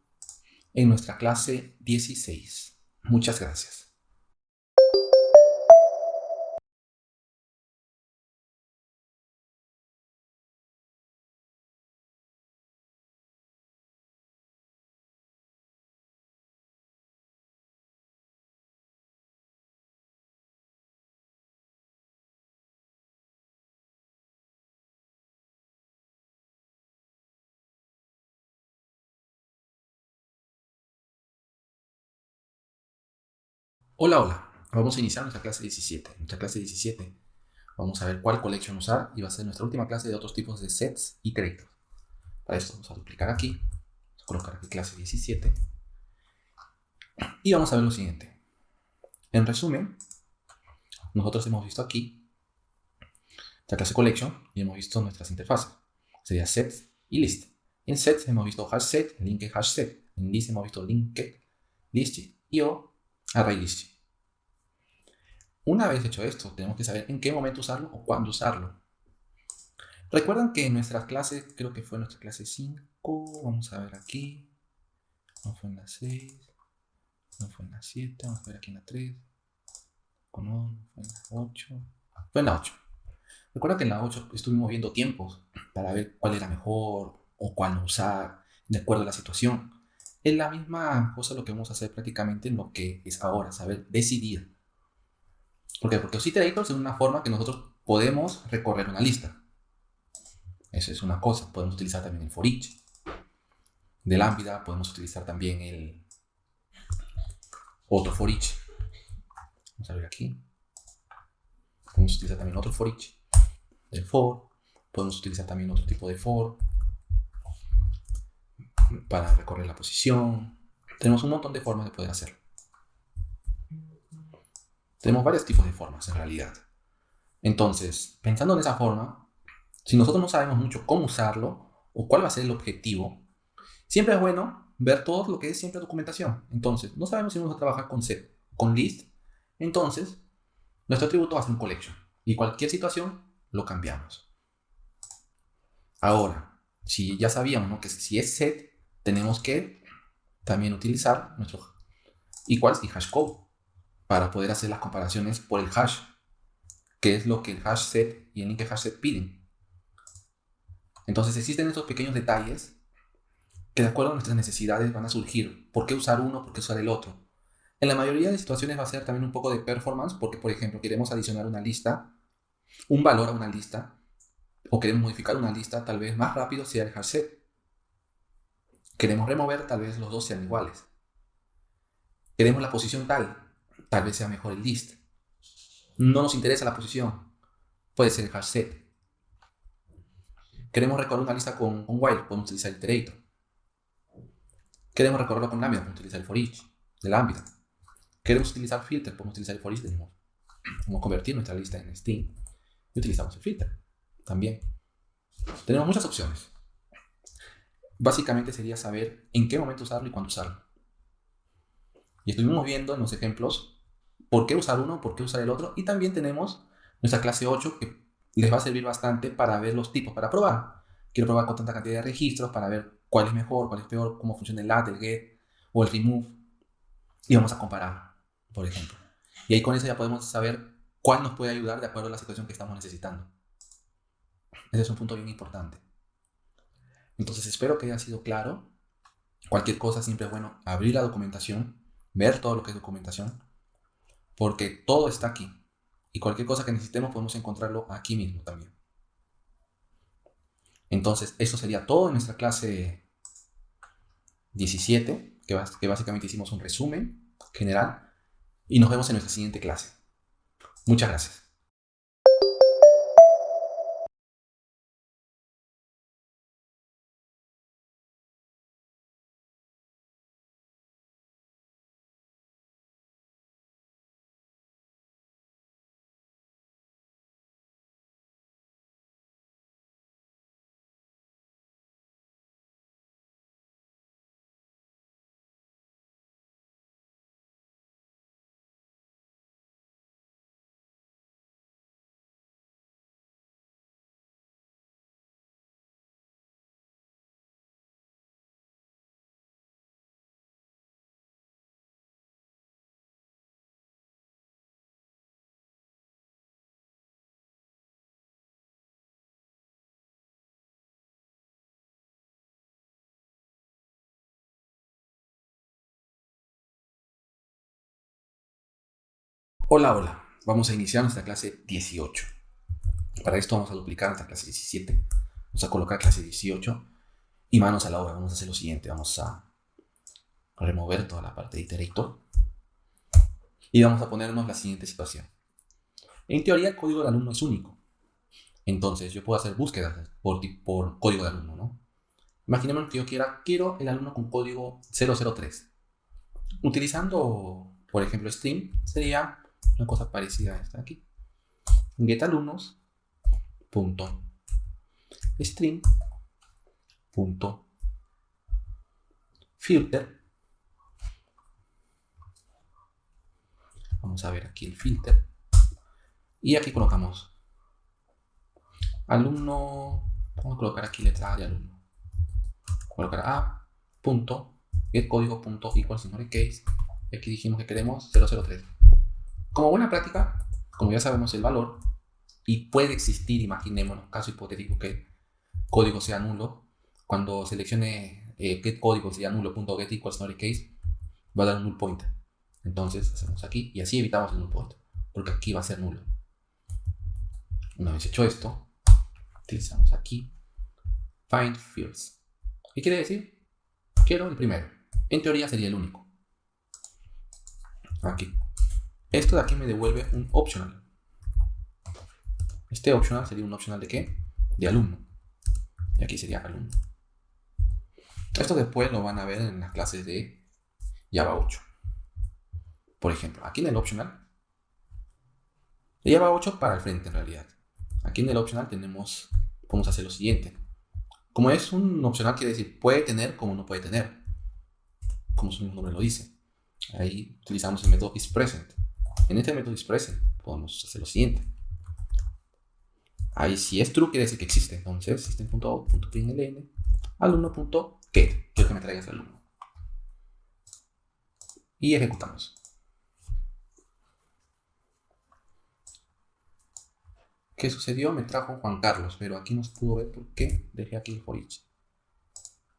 en nuestra clase 16. Muchas gracias. Hola, hola. Vamos a iniciar nuestra clase 17. Nuestra clase 17 vamos a ver cuál collection usar y va a ser nuestra última clase de otros tipos de sets y iterator. Para esto vamos a duplicar aquí, vamos a colocar aquí clase 17 y vamos a ver lo siguiente. En resumen, nosotros hemos visto aquí la clase collection y hemos visto nuestras interfaces. Sería sets y list. En sets hemos visto hash set, linked hash set. En list hemos visto linked list y o array list. Una vez hecho esto, tenemos que saber en qué momento usarlo o cuándo usarlo. Recuerdan que en nuestras clases, creo que fue en nuestra clase 5, vamos a ver aquí, no fue en la 6, no fue en la 7, vamos a ver aquí en la 3, no fue en la 8, fue en la 8. Recuerda que en la 8 estuvimos viendo tiempos para ver cuál era mejor o cuál no usar, de acuerdo a la situación. Es la misma cosa lo que vamos a hacer prácticamente en lo que es ahora, saber decidir. ¿Por qué? Porque los iterators es una forma que nosotros podemos recorrer una lista. Eso es una cosa. Podemos utilizar también el for each. De Lambda podemos utilizar también el otro for each. Vamos a ver aquí. Podemos utilizar también otro for each. Del for. Podemos utilizar también otro tipo de for para recorrer la posición. Tenemos un montón de formas de poder hacerlo. Tenemos varios tipos de formas en realidad. Entonces, pensando en esa forma, si nosotros no sabemos mucho cómo usarlo o cuál va a ser el objetivo, siempre es bueno ver todo lo que es siempre documentación. Entonces, no sabemos si vamos a trabajar con set, con list. Entonces, nuestro atributo va a ser un collection. Y cualquier situación, lo cambiamos. Ahora, si ya sabíamos, ¿no?, que si es set, tenemos que también utilizar nuestro equals y hash code para poder hacer las comparaciones por el hash, que es lo que el hash set y el linked hash set piden. Entonces existen estos pequeños detalles que de acuerdo a nuestras necesidades van a surgir. ¿Por qué usar uno? ¿Por qué usar el otro? En la mayoría de situaciones va a ser también un poco de performance, porque por ejemplo queremos adicionar una lista, un valor a una lista, o queremos modificar una lista, tal vez más rápido sea el hash set. Queremos remover, tal vez los dos sean iguales. Queremos la posición tal vez sea mejor el list. No nos interesa la posición, puede ser el hash set. Queremos recorrer una lista con while, podemos utilizar el iterator. Queremos recorrerlo con lambda, podemos utilizar el for each de lambda. Queremos utilizar filter, podemos utilizar el for each de nuevo. Vamos a convertir nuestra lista en string y utilizamos el filter también. Tenemos muchas opciones. Básicamente sería saber en qué momento usarlo y cuándo usarlo. Y estuvimos viendo en los ejemplos por qué usar uno, por qué usar el otro. Y también tenemos nuestra clase 8 que les va a servir bastante para ver los tipos, para probar. Quiero probar con tanta cantidad de registros para ver cuál es mejor, cuál es peor, cómo funciona el add, el get o el remove. Y vamos a comparar, por ejemplo. Y ahí con eso ya podemos saber cuál nos puede ayudar de acuerdo a la situación que estamos necesitando. Ese es un punto bien importante. Entonces espero que haya sido claro. Cualquier cosa siempre es bueno abrir la documentación, ver todo lo que es documentación, porque todo está aquí. Y cualquier cosa que necesitemos podemos encontrarlo aquí mismo también. Entonces, eso sería todo en nuestra clase 17, que básicamente hicimos un resumen general. Y nos vemos en nuestra siguiente clase. Muchas gracias. Hola, hola. Vamos a iniciar nuestra clase 18. Para esto vamos a duplicar nuestra clase 17. Vamos a colocar clase 18 y manos a la obra. Vamos a hacer lo siguiente. Vamos a remover toda la parte de iterator y vamos a ponernos la siguiente situación. En teoría, el código del alumno es único. Entonces, yo puedo hacer búsquedas por código de alumno, ¿no? Imaginemos que yo quiero el alumno con código 003. Utilizando, por ejemplo, string, sería una cosa parecida a esta de aquí. Getalumnos.string.filter. Vamos a ver aquí el filter. Y aquí colocamos alumno. Vamos a colocar aquí letra A de alumno. Colocar A. getCódigo.equals y aquí dijimos que queremos 003. Como buena práctica, como ya sabemos el valor, y puede existir, imaginémonos, caso hipotético que código sea nulo, cuando seleccione getCódigo sea nulo.get equals case, va a dar un null pointer. Entonces hacemos aquí y así evitamos el null pointer, porque aquí va a ser nulo. Una vez hecho esto, utilizamos aquí find fields. ¿Qué quiere decir? Quiero el primero. En teoría sería el único. Aquí. Esto de aquí me devuelve un optional. Este optional sería un optional de ¿qué? De alumno. Y aquí sería alumno. Esto después lo van a ver en las clases de Java 8. Por ejemplo, aquí en el optional, de Java 8 para el frente en realidad. Aquí en el optional podemos hacer lo siguiente. Como es un opcional, quiere decir puede tener como no puede tener, como su nombre lo dice. Ahí utilizamos el método isPresent. En este método isPresent podemos hacer lo siguiente. Ahí si es true quiere decir que existe. Entonces system.out.println alumno.get. Quiero que me traigas el alumno. Y ejecutamos. ¿Qué sucedió? Me trajo Juan Carlos, pero aquí no se pudo ver por qué dejé aquí el for each.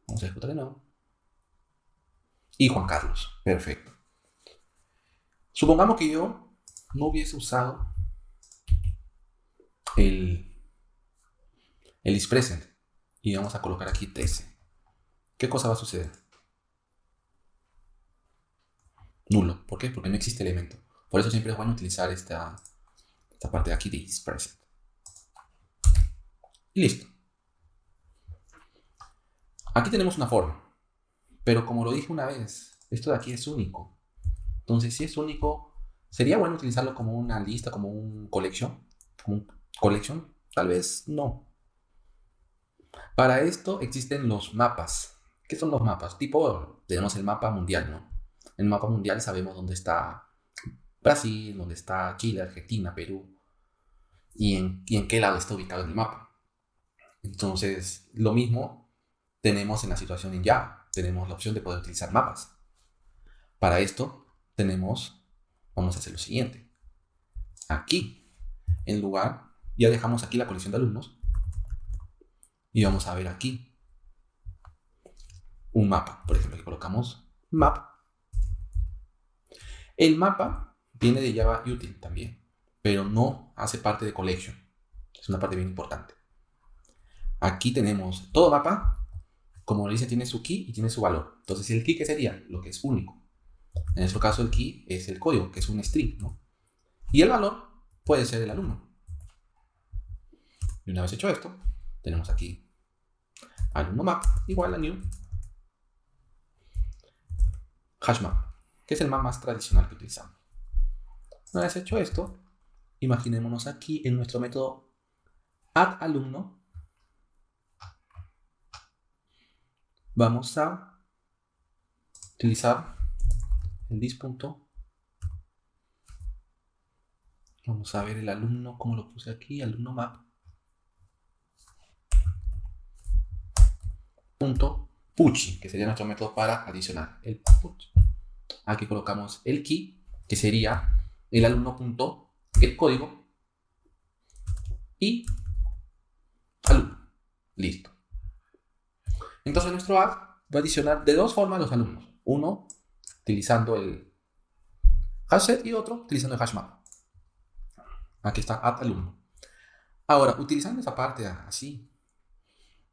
Vamos a ejecutar de nuevo. Y Juan Carlos. Perfecto. Supongamos que yo no hubiese usado el isPresent y vamos a colocar aquí 13. ¿Qué cosa va a suceder? Nulo. ¿Por qué? Porque no existe elemento. Por eso siempre es bueno utilizar esta parte de aquí de isPresent. Y listo. Aquí tenemos una forma. Pero como lo dije una vez, esto de aquí es único. Entonces, si es único, sería bueno utilizarlo como una lista, como un collection. Tal vez no. Para esto existen los mapas. ¿Qué son los mapas? Tipo, tenemos el mapa mundial, ¿no? En el mapa mundial sabemos dónde está Brasil, dónde está Chile, Argentina, Perú y en qué lado está ubicado en el mapa. Entonces, lo mismo tenemos en la situación en Java. Tenemos la opción de poder utilizar mapas. Para esto vamos a hacer lo siguiente. Aquí, en lugar, ya dejamos aquí la colección de alumnos y vamos a ver aquí un mapa. Por ejemplo, aquí colocamos map. El mapa viene de Java Util también, pero no hace parte de collection. Es una parte bien importante. Aquí tenemos todo mapa, como dice, tiene su key y tiene su valor. Entonces, ¿el key qué sería? Lo que es único. En nuestro caso, el key es el código, que es un string, ¿no? Y el valor puede ser el alumno. Y una vez hecho esto, tenemos aquí alumno map igual a new hash map, que es el map más tradicional que utilizamos. Una vez hecho esto, imaginémonos aquí en nuestro método addAlumno, vamos a utilizar el this punto. Vamos a ver el alumno, como lo puse aquí, alumno map. Punto puchy, que sería nuestro método para adicionar el put. Aquí colocamos el key, que sería el alumno punto get código y alumno. Listo. Entonces nuestro add va a adicionar de dos formas los alumnos. Uno utilizando el hashset y otro utilizando el hashmap. Aquí está add alumno. Ahora, utilizando esa parte así,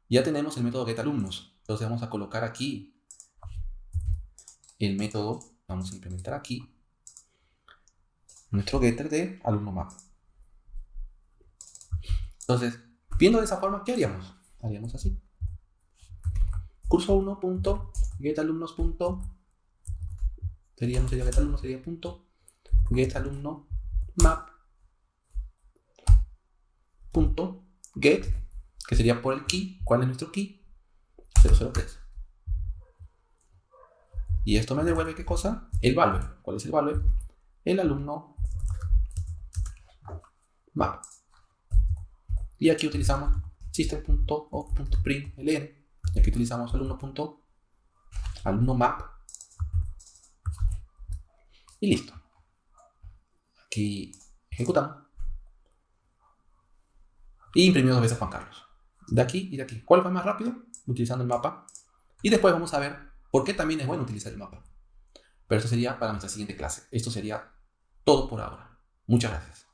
ya tenemos el método getAlumnos. Entonces vamos a colocar aquí el método, vamos a implementar aquí nuestro getter de alumno map. Entonces, viendo de esa forma, ¿qué haríamos? Haríamos así. Curso1.getAlumnos. Sería getAlumnos, sería punto getAlumno map punto get, que sería por el key. ¿Cuál es nuestro key? 003. Y esto me devuelve ¿qué cosa? El value. ¿Cuál es el value? El alumno map. Y aquí utilizamos system.out.println. Y aquí utilizamos alumno map. Y listo. Aquí ejecutamos. Y imprimimos dos veces Juan Carlos. De aquí y de aquí. ¿Cuál fue más rápido? Utilizando el mapa. Y después vamos a ver por qué también es bueno utilizar el mapa. Pero eso sería para nuestra siguiente clase. Esto sería todo por ahora. Muchas gracias.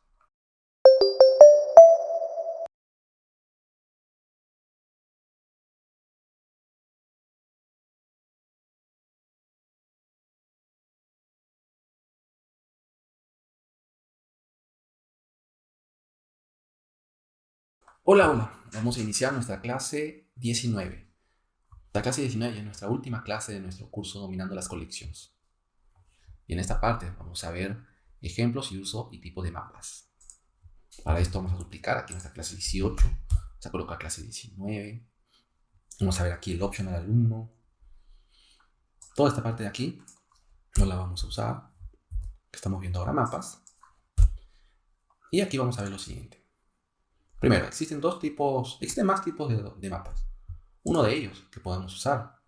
Hola, hola. Vamos a iniciar nuestra clase 19. La clase 19 es nuestra última clase de nuestro curso Dominando las Colecciones. Y en esta parte vamos a ver ejemplos y uso y tipo de mapas. Para esto vamos a duplicar aquí nuestra clase 18. Vamos a colocar clase 19. Vamos a ver aquí el optional alumno. Toda esta parte de aquí no la vamos a usar. Estamos viendo ahora mapas. Y aquí vamos a ver lo siguiente. Primero, existen más tipos de mapas. Uno de ellos que podemos usar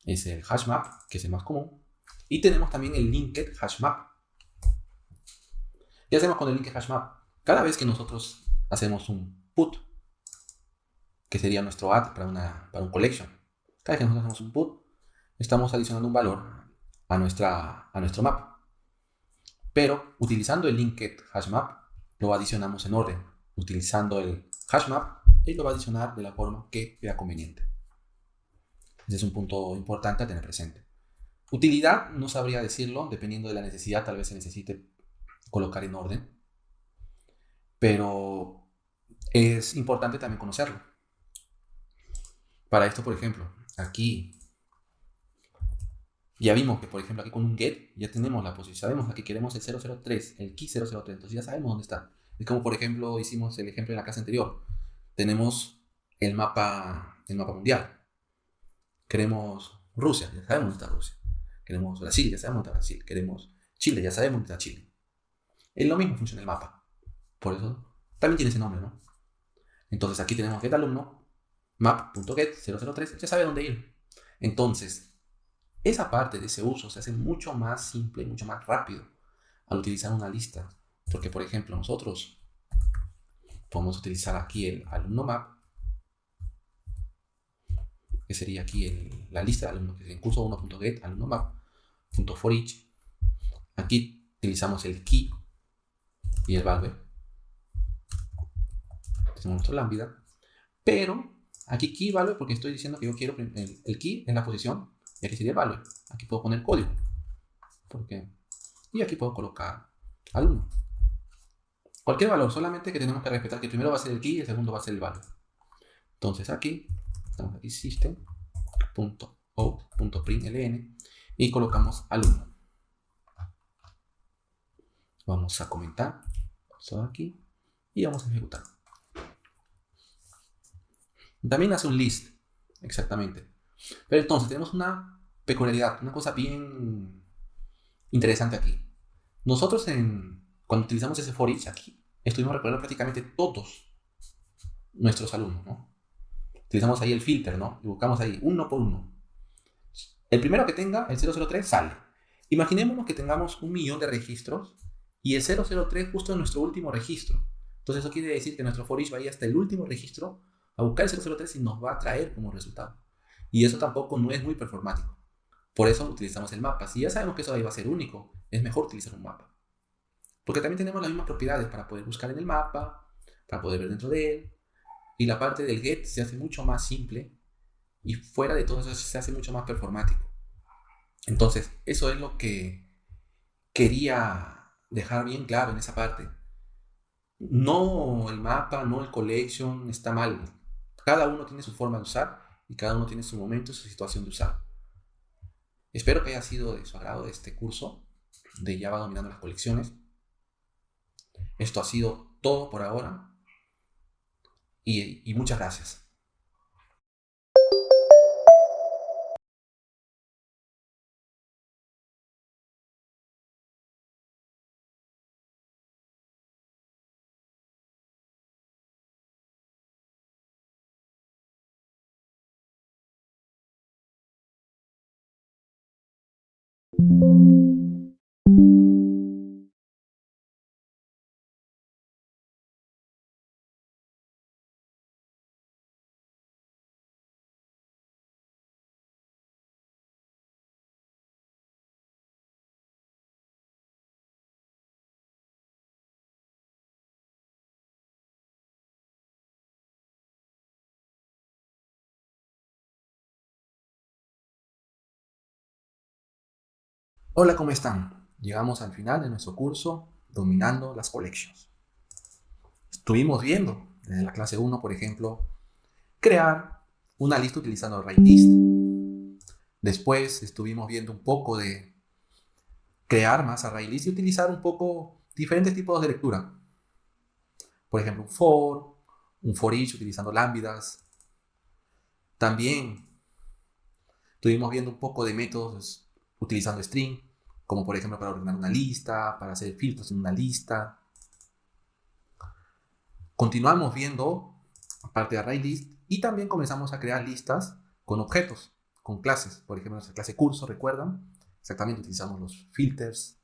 es el hashmap, que es el más común. Y tenemos también el linked hashmap. ¿Qué hacemos con el linked hashmap? Cada vez que nosotros hacemos un put, que sería nuestro add para un collection, cada vez que nosotros hacemos un put, estamos adicionando un valor a nuestro map. Pero utilizando el linked hashmap, lo adicionamos en orden. Utilizando el hashmap, él lo va a adicionar de la forma que vea conveniente. Ese es un punto importante a tener presente. Utilidad, no sabría decirlo, dependiendo de la necesidad, tal vez se necesite colocar en orden. Pero es importante también conocerlo. Para esto, por ejemplo, aquí ya vimos que, por ejemplo, aquí con un get ya tenemos la posición. Sabemos que queremos el 003, el key 003. Entonces ya sabemos dónde está. Es como, por ejemplo, hicimos el ejemplo en la clase anterior. Tenemos el mapa mundial. Queremos Rusia, ya sabemos dónde está Rusia. Queremos Brasil, ya sabemos dónde está Brasil. Queremos Chile, ya sabemos dónde está Chile. Es lo mismo funciona el mapa. Por eso también tiene ese nombre, ¿no? Entonces aquí tenemos getAlumno, map.get 003, ya sabe dónde ir. Entonces, esa parte de ese uso se hace mucho más simple, mucho más rápido al utilizar una lista. Porque, por ejemplo, nosotros podemos utilizar aquí el alumno map, que sería aquí la lista de alumnos, que es en curso 1.get alumnomap.forEach. Aquí utilizamos el key y el value. Tenemos nuestro lambda. Pero aquí key y value porque estoy diciendo que yo quiero el key en la posición y aquí sería el value. Aquí puedo poner código. Y aquí puedo colocar alumno. Cualquier valor, solamente que tenemos que respetar que el primero va a ser el key y el segundo va a ser el value. Entonces aquí, estamos aquí system.out.println y colocamos alumno. Vamos a comentar esto aquí y vamos a ejecutar. También hace un list, exactamente. Pero entonces tenemos una peculiaridad, una cosa bien interesante aquí. Nosotros cuando utilizamos ese for each aquí, estuvimos recorriendo prácticamente todos nuestros alumnos, ¿no? Utilizamos ahí el filter, ¿no? Y buscamos ahí uno por uno. El primero que tenga, el 003, sale. Imaginémonos que tengamos 1.000.000 de registros y el 003 justo en nuestro último registro. Entonces eso quiere decir que nuestro for each va a ir hasta el último registro a buscar el 003 y nos va a traer como resultado. Y eso tampoco no es muy performático. Por eso utilizamos el mapa. Si ya sabemos que eso ahí va a ser único, es mejor utilizar un mapa. Porque también tenemos las mismas propiedades para poder buscar en el mapa, para poder ver dentro de él. Y la parte del get se hace mucho más simple y fuera de todo eso se hace mucho más performático. Entonces, eso es lo que quería dejar bien claro en esa parte. No el mapa, no el collection está mal. Cada uno tiene su forma de usar y cada uno tiene su momento y su situación de usar. Espero que haya sido de su agrado este curso de Java dominando las colecciones. Esto ha sido todo por ahora y muchas gracias. Hola, ¿cómo están? Llegamos al final de nuestro curso Dominando las Collections. Estuvimos viendo desde la clase 1, por ejemplo, crear una lista utilizando ArrayList. Después estuvimos viendo un poco de crear más ArrayList y utilizar un poco diferentes tipos de lectura. Por ejemplo, un for each utilizando lambdas. También estuvimos viendo un poco de métodos utilizando string, como por ejemplo para ordenar una lista, para hacer filtros en una lista. Continuamos viendo parte de ArrayList y también comenzamos a crear listas con objetos, con clases. Por ejemplo, nuestra clase curso, ¿recuerdan? Exactamente, utilizamos los filters.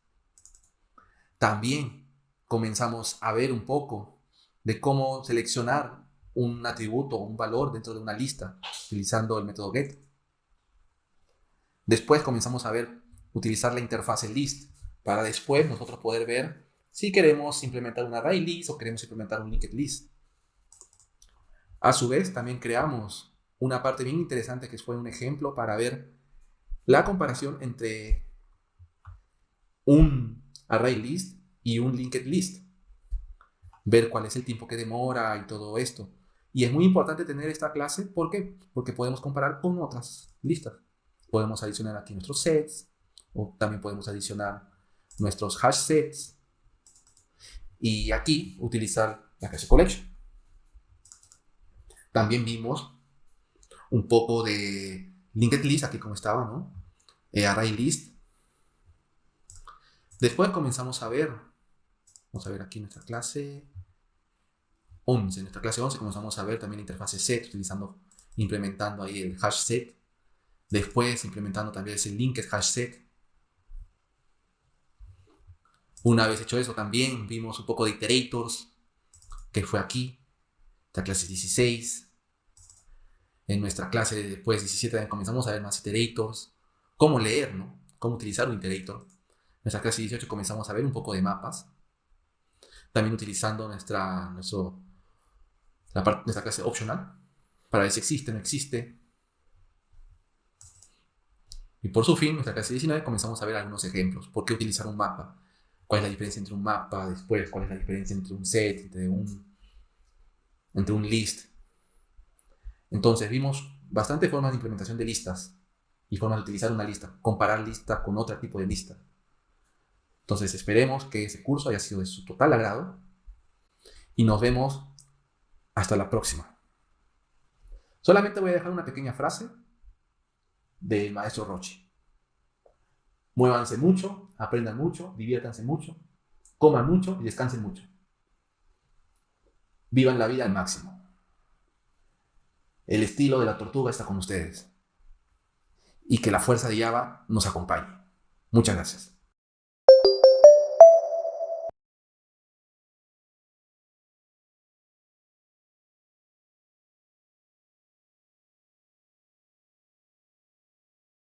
También comenzamos a ver un poco de cómo seleccionar un atributo o un valor dentro de una lista utilizando el método get. Después comenzamos a ver utilizar la interfase list para después nosotros poder ver si queremos implementar un array list o queremos implementar un linked list. A su vez, también creamos una parte bien interesante que fue un ejemplo para ver la comparación entre un array list y un linked list. Ver cuál es el tiempo que demora y todo esto. Y es muy importante tener esta clase, ¿por qué? Porque podemos comparar con otras listas. Podemos adicionar aquí nuestros sets, o también podemos adicionar nuestros hash sets, y aquí utilizar la clase collection. También vimos un poco de linked list, aquí como estaba, ¿no? Array list. Después comenzamos a ver, vamos a ver aquí nuestra clase 11. En nuestra clase 11 comenzamos a ver también la interfase set, implementando ahí el hash set. Después implementando también ese linked hash set. Una vez hecho eso, también vimos un poco de iterators, que fue aquí, la clase 16. En nuestra clase después 17 también comenzamos a ver más iterators, cómo leer, ¿no? Cómo utilizar un iterator. En nuestra clase 18 comenzamos a ver un poco de mapas, también utilizando nuestra clase optional para ver si existe o no existe. Y por su fin, en nuestra clase 19 comenzamos a ver algunos ejemplos. ¿Por qué utilizar un mapa? ¿Cuál es la diferencia entre un mapa? Después, ¿cuál es la diferencia entre un set, entre un list? Entonces, vimos bastante formas de implementación de listas y formas de utilizar una lista, comparar lista con otro tipo de lista. Entonces, esperemos que ese curso haya sido de su total agrado y nos vemos hasta la próxima. Solamente voy a dejar una pequeña frase del maestro Rochi. Muévanse mucho, aprendan mucho, diviértanse mucho, coman mucho y descansen mucho. Vivan la vida al máximo. El estilo de la tortuga está con ustedes. Y que la fuerza de Java nos acompañe. Muchas gracias.